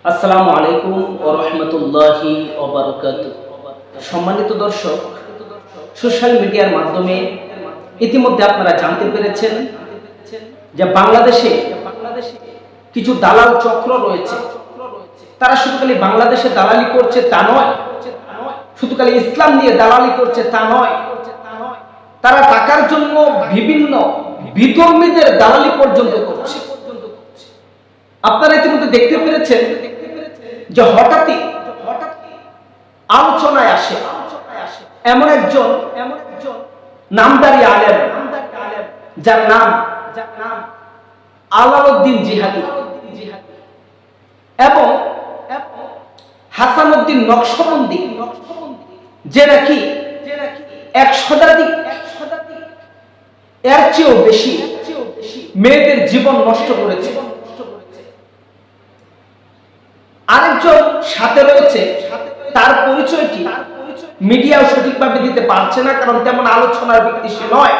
আসসালামু আলাইকুম ওয়া রাহমাতুল্লাহি ওয়া বারাকাতুহু। সম্মানিত দর্শক, সোশ্যাল মিডিয়ার মাধ্যমে ইতিমধ্যে আপনারা জানতে পেরেছেন যে বাংলাদেশে কিছু দালাল চক্র রয়েছে। তারা শুধু খালি বাংলাদেশে দালালি করছে তা নয়, শুধু খালি ইসলাম নিয়ে দালালি করছে তা নয়, তারা টাকার জন্য বিভিন্ন বিধর্মীদের দালালি পর্যন্ত করছে। আপনারা ইতিমধ্যে দেখতে পেরেছেন যে হঠাৎই আলোচনায় আসে এমন একজন নামদারি আলেম, যার নাম আলাউদ্দিন জিহাদি এবং হাসানুদ্দিন নকশবন্দি, যে নাকি 100 এর চেয়েও বেশি মেয়েদের জীবন নষ্ট করেছে। আরেকজন সাথে রয়েছে, তার পরিচয়টি মিডিয়াও সঠিকভাবে দিতে পারছে না, কারণ তেমন আলোচনার ব্যক্তি সে নয়।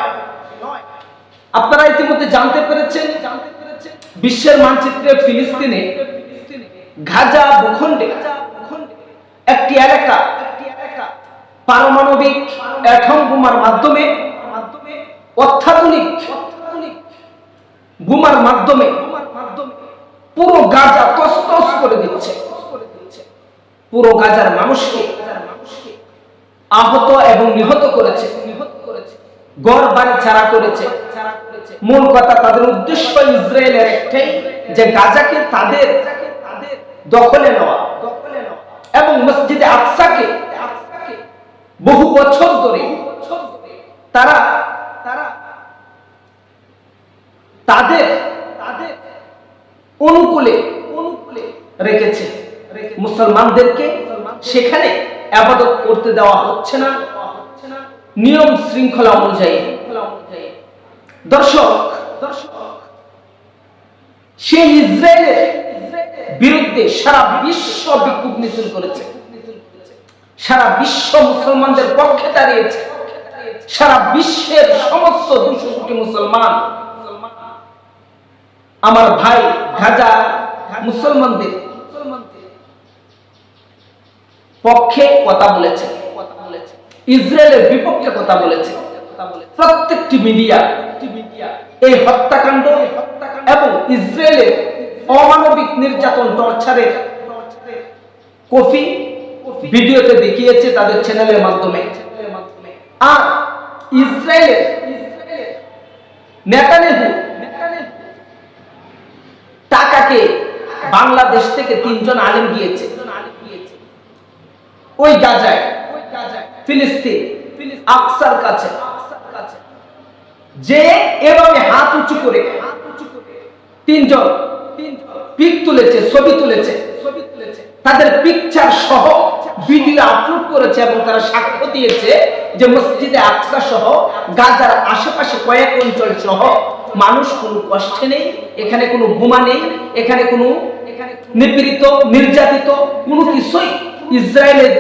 আপনারা ইতিমধ্যে জানতে পেরেছেন বিশ্বের মানচিত্রে ফিলিস্তিনে গাজা ভূখণ্ডে একটি এলাকা পারমাণবিক অ্যাটম বোমার মাধ্যমে, অত্যাধুনিক বোমার মাধ্যমে পুরো গাজা তছনছ করে দিচ্ছে। পুরো গাজার মানুষকে আহত এবং নিহত করেছে, ঘর বাড়ি ছাড়া করেছে। মূল কথা, তাদের উদ্দেশ্য ইসরায়েলের একটাই, যে গাজাকে তাদের দখলে নেওয়া এবং মসজিদে আকসাকে বহু বছর ধরে তারা তাদের অনুকূলে রেখেছে। মুসলমানদেরকে সেখানে ইবাদত করতে দেওয়া হচ্ছে না নিয়ম শৃঙ্খলা অনুযায়ী। দর্শক, সেই ইসরায়েলের বিরুদ্ধে সারা বিশ্ব বিক্ষোভ মিছিল করেছে, সারা বিশ্ব মুসলমানদের পক্ষে দাঁড়িয়েছে। সারা বিশ্বের সমস্ত 200 কোটি মুসলমান আমার ভাই গাজা মুসলমানদের পক্ষে কথা বলেছে, ইসরায়েলের বিপক্ষে কথা বলেছে। প্রত্যেকটি মিডিয়া এই হত্যাকাণ্ড এবং ইসরায়েলের অমানবিক নির্যাতন, টর্চারের কপি ভিডিওতে দেখিয়েছে তাদের চ্যানেলের মাধ্যমে। আর ইসরায়েলের নেতানিয়াহু টাকাকে বাংলাদেশ থেকে 3 জন আলেম গিয়েছে ওই গাজায়, ফিলিস্তিন আকসার কাছে, যে এভাবে হাত উঁচু করে 3 জন পিক তুলেছে, ছবি তুলেছে, তাদের পিকচার সহ ভিডিও আপলোড করেছে এবং তারা সাক্ষ্য দিয়েছে যে মসজিদে আকসা সহ গাজার আশেপাশে কয়েক অঞ্চল সহ মানুষ কোনো কষ্টে নেই, এখানে কোনো বোমা নেই, এখানে কোনো নিপীড়িত নির্যাতিত কোনো কিছুই ইসরায়েলের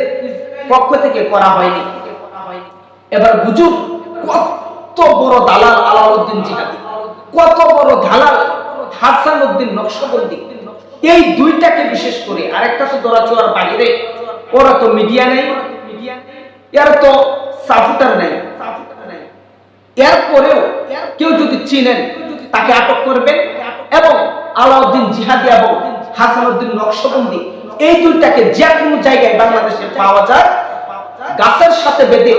পক্ষ থেকে করা হয়নি। এবার বুঝুন কত বড় দালাল আলাউদ্দিন জিহাদি, কত বড় দালাল হাসানুদ্দিন নকশবন্দি। এই দুইটাকে বিশেষ করে, আরেকটা তো দরাচোয়ার বাইরে, ওরা তো মিডিয়া নেই, এর তো সাপোর্টার নেই। এরপরেও কেউ যদি চিনেন তাকে আটক করবেন এবং আলাউদ্দিন জিহাদি এবং হাসানুদ্দিন নকশবন্দি এই দুইটাকে যে কোনো জায়গায় বাংলাদেশে পাওয়া যায় গাছের সাথে বেঁধে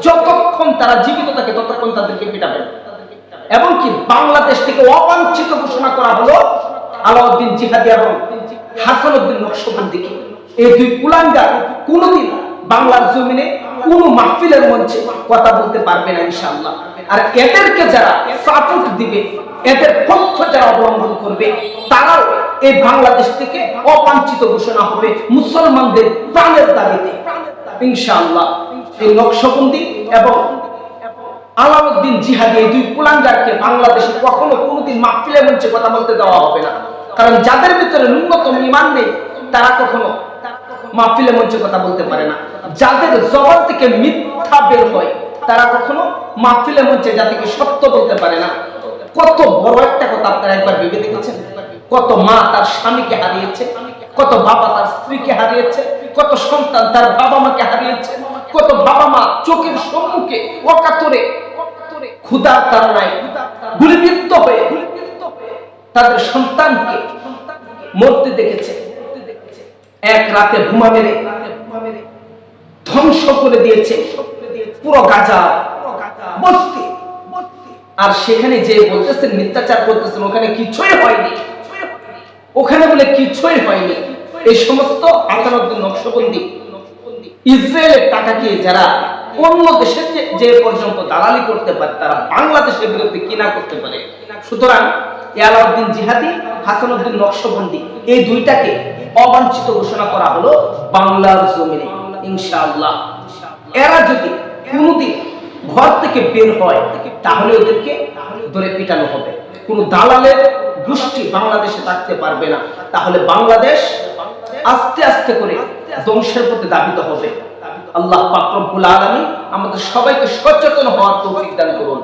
যতক্ষণ তারা জীবিত থাকে ততক্ষণ তাদেরকে পিটাবেন। এবং কি বাংলাদেশ থেকে অবাঞ্ছিত ঘোষণা করা হলো আলাউদ্দিন জিহাদি এবং হাসানুদ্দিন নকশবন্দিকে। এই দুই কুলাঙ্গার কোনোদিন বাংলার জমিনে কোন মাহফিলের মঞ্চে কথা বলতে পারবে না ইনশাআল্লাহ। আর এদেরকে যারা সাপোর্ট দিবে, এদের পক্ষ যারা অবলম্বন করবে, তারাও এই বাংলাদেশ থেকে অবাঞ্ছিত ঘোষণা হবে মুসলমানদের প্রাণের দাবিতে ইনশাআল্লাহ। এই নকশবন্দি এবং আলাউদ্দিন জিহাদি এই দুই কুলাঙ্গারকে বাংলাদেশে কখনো কোনোদিন মাহফিলের মঞ্চে কথা বলতে দেওয়া হবে না, কারণ যাদের ভিতরে ন্যূনতম ঈমান নেই তারা কখনো মাহফিলের মঞ্চে কথা বলতে পারে না। যাদের জবান থেকে মিথ্যা বের হয় তারা কখনো মাহফিলের মঞ্চে জাতিকে সত্য বলতে পারে না। কত বড় একটা কথা আপনারা একবার ভেবে দেখেছেন? কত মা তার স্বামীকে হারিয়েছে, কত বাবা তার স্ত্রীকে হারিয়েছে, কত সন্তান তার বাবা মাকে হারিয়েছে, কত বাবা মা চোখের সম্মুখে অকাতরে ক্ষুধার তাড়নায় গুলিবিদ্ধ হয়ে তাদের সন্তানকে মরতে দেখেছে। এক রাতে বোমা মেরে ধ্বংস করে দিয়েছে পুরো গাজা বস্তি। আর সেখানে যে বলতেছেন মিথ্যাচার করতেছেন, ওখানে কিছুই হয়নি, ওখানে বলে কিছুই হয়নি। এই সমস্ত হাসানুদ্দিন নকশবন্দি ইসরায়েলের টাকাকে যারা অন্য দেশে যে পর্যন্ত দালালি করতে পারে, তারা বাংলাদেশের বিরুদ্ধে কিনা করতে পারে। সুতরাং আলাউদ্দিন জিহাদি, হাসানুদ্দিন নকশবন্দি, এই দুইটাকে অবাঞ্ছিত ঘোষণা করা হলো বাংলার জমিনে ইনশাআল্লাহ। এরা যদি কোনদিন ঘর থেকে বের হয় তাহলে ওদেরকে ধরে পিটানো হবে। কোন দালালের গোষ্ঠী বাংলাদেশে থাকতে পারবে না, তাহলে বাংলাদেশ আস্তে আস্তে করে ধ্বংসের পথে ধাবিত হবে। আল্লাহ পাক রব্বুল আলামিন আমাদের সবাইকে সচেতন হওয়ার তৌফিক দান করুন।